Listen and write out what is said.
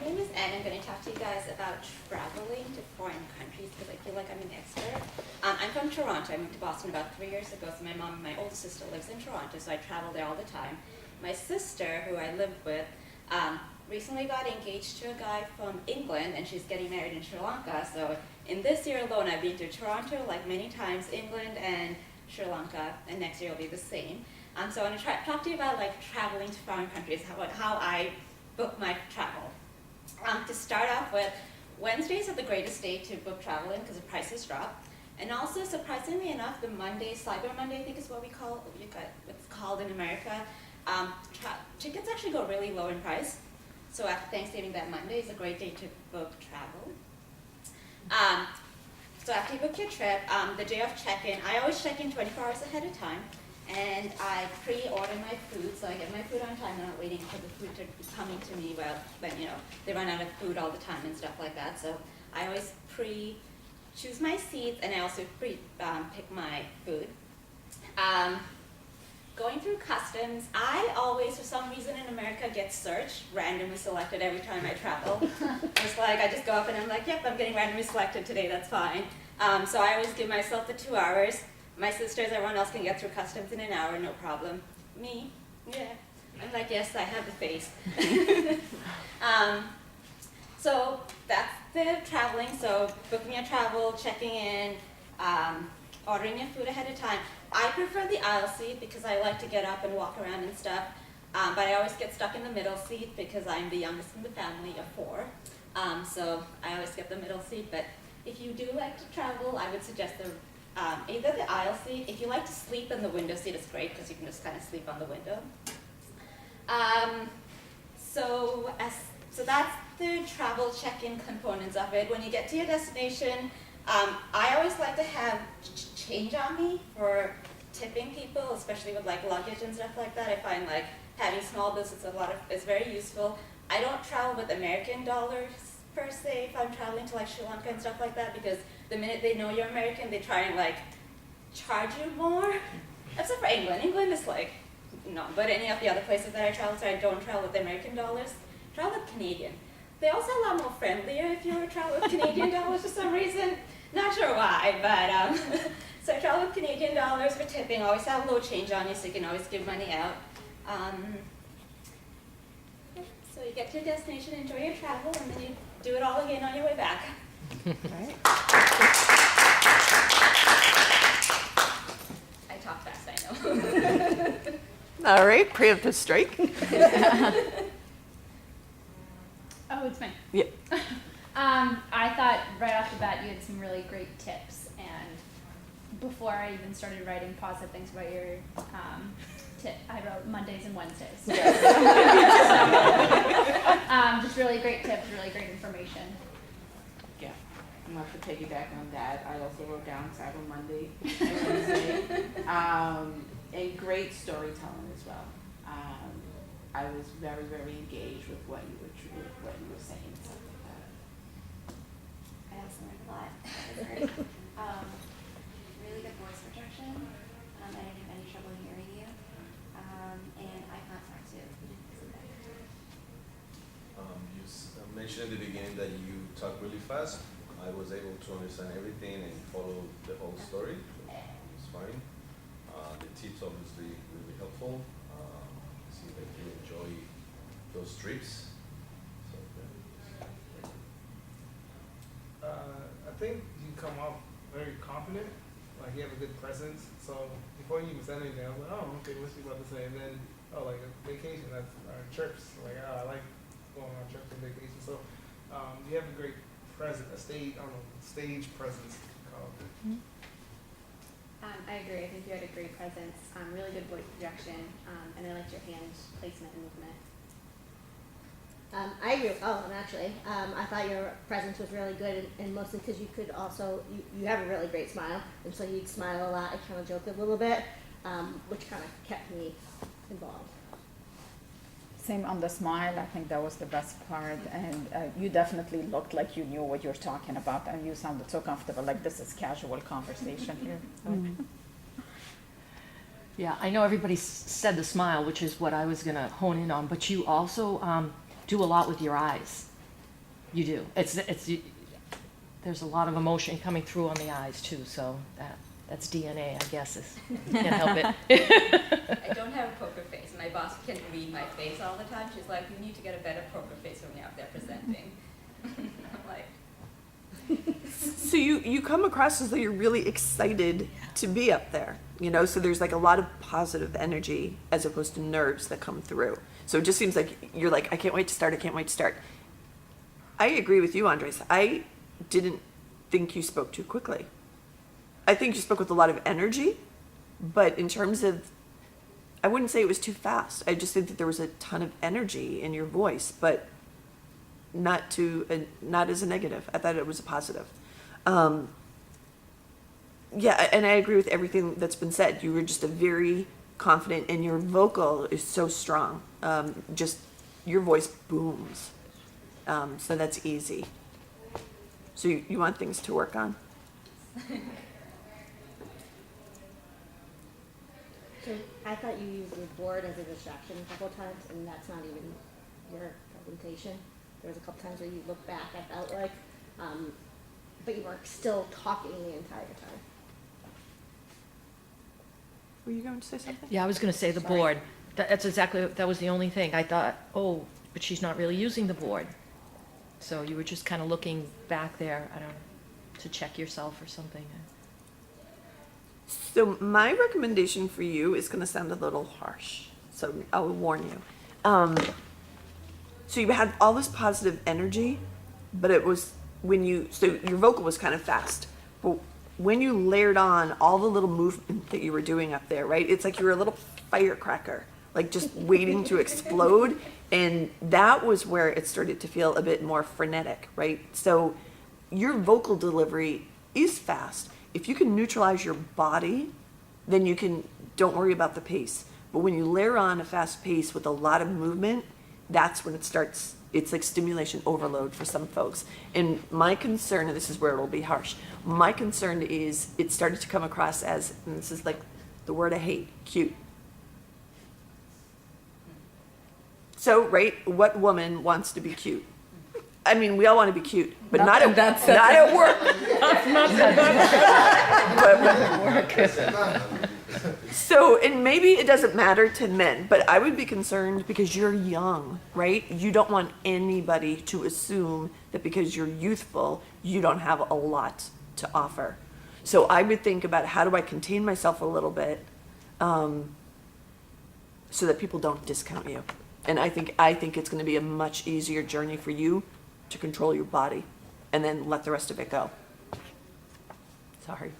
My name is Anne. I'm going to talk to you guys about traveling to foreign countries because I feel like I'm an expert. I'm from Toronto. I moved to Boston about 3 years ago, so my mom and my older sister lives in Toronto, so I travel there all the time. My sister, who I live with, recently got engaged to a guy from England, and she's getting married in Sri Lanka. So in this year alone, I've been to Toronto like many times, England and Sri Lanka, and next year will be the same. So I want to talk to you about like traveling to foreign countries, how I book my travel. To start off with, Wednesdays are the greatest day to book travel in because the prices drop. And also, surprisingly enough, the Monday, Cyber Monday, I think is what it's called in America, tickets actually go really low in price. So after Thanksgiving, that Monday is a great day to book travel. So after you book your trip, the day of check-in, I always check in 24 hours ahead of time. And I pre-order my food, so I get my food on time. I'm not waiting for the food to be coming to me when they run out of food all the time and stuff like that. So I always choose my seats, and I also pick my food. Going through customs, I always, for some reason in America, get searched, randomly selected every time I travel. It's like I just go up and I'm like, yep, I'm getting randomly selected today, that's fine. So I always give myself the 2 hours. My sisters, everyone else can get through customs in an hour, no problem. Me, yeah. I'm like, yes, I have the face. So that's the traveling. So booking your travel, checking in, ordering your food ahead of time. I prefer the aisle seat because I like to get up and walk around and stuff. But I always get stuck in the middle seat because I'm the youngest in the family of 4. So I always get the middle seat. But if you do like to travel, I would suggest either the aisle seat. If you like to sleep, then the window seat is great because you can just kind of sleep on the window. So that's the travel check-in components of it. When you get to your destination, I always like to have change on me for tipping people, especially with like luggage and stuff like that. I find like having small bills is very useful. I don't travel with American dollars per se if I'm traveling to like Sri Lanka and stuff like that, because the minute they know you're American, they try and like charge you more. Except for England. England is like, no, but any of the other places that I travel to, I don't travel with American dollars. I travel with Canadian. They also a lot more friendlier if you travel with Canadian dollars for some reason. Not sure why, but so I travel with Canadian dollars for tipping. Always have low change on you, so you can always give money out. So you get to your destination, enjoy your travel, and then you do it all again on your way back. Right. I talk fast, I know. All right, preemptive strike. Oh, it's fine. Yeah. I thought right off the bat you had some really great tips, and before I even started writing positive things about your tip, I wrote Mondays and Wednesdays. Just really great tips, really great information. Yeah, I'm going to piggyback on that. I also wrote down Cyber Monday and Wednesday. And great storytelling as well. I was very, very engaged with what you were saying, stuff like that. I also learned a lot. That was great. Really good voice projection. I didn't have any trouble hearing you. And eye contact too. You mentioned at the beginning that you talk really fast. I was able to understand everything and follow the whole story. It's fine. The tips obviously really helpful. See that you enjoy those trips. So, I think you come off very confident, like you have a good presence. So before you even said anything, I was like, oh, okay, what's she about to say? And then, oh, like a vacation, that's our trips. Like, oh, I like going on trips and vacations. So you have a great presence, stage presence. I agree. I think you had a great presence, really good voice projection, and I liked your hand placement and movement. I agree with all of them, actually. I thought your presence was really good, and mostly because you could also, you have a really great smile, and so you'd smile a lot and kind of joke a little bit, which kind of kept me involved. Same on the smile. I think that was the best part, and you definitely looked like you knew what you were talking about, and you sounded so comfortable, like this is casual conversation here. Yeah, I know everybody said the smile, which is what I was going to hone in on, but you also do a lot with your eyes. You do. There's a lot of emotion coming through on the eyes too, so that's DNA, I guess. Can't help it. I don't have a poker face. My boss can read my face all the time. She's like, you need to get a better poker face when you're out there presenting. I'm like, So you come across as though you're really excited to be up there, you know, so there's like a lot of positive energy as opposed to nerves that come through. So it just seems like you're like, I can't wait to start, I can't wait to start. I agree with you, Andres. I didn't think you spoke too quickly. I think you spoke with a lot of energy, but in terms of, I wouldn't say it was too fast. I just think that there was a ton of energy in your voice, but not as a negative. I thought it was a positive. Yeah, and I agree with everything that's been said. You were just a very confident, and your vocal is so strong. Just your voice booms. So that's easy. So you want things to work on? So I thought you used the board as a distraction a couple times, and that's not even your presentation. There was a couple times where you looked back, I felt like, but you were still talking the entire time. Were you going to say something? Yeah, I was going to say the Sorry. board. That was the only thing. I thought, oh, but she's not really using the board. So you were just kind of looking back there, I don't know, to check yourself or something. So my recommendation for you is going to sound a little harsh, so I'll warn you. So you had all this positive energy, but it was so your vocal was kind of fast. But when you layered on all the little movement that you were doing up there, right? It's like you were a little firecracker, like just waiting to explode. And that was where it started to feel a bit more frenetic, right? So your vocal delivery is fast. If you can neutralize your body, then don't worry about the pace. But when you layer on a fast pace with a lot of movement, that's when it's like stimulation overload for some folks. And my concern, and this is where it'll be harsh, my concern is it started to come across as, and this is like the word I hate, cute. So, right, what woman wants to be cute? I mean, we all want to be cute, but not at work. So, and maybe it doesn't matter to men, but I would be concerned because you're young, right? You don't want anybody to assume that because you're youthful, you don't have a lot to offer. So I would think about how do I contain myself a little bit so that people don't discount you. And I think it's going to be a much easier journey for you to control your body and then let the rest of it go. Sorry.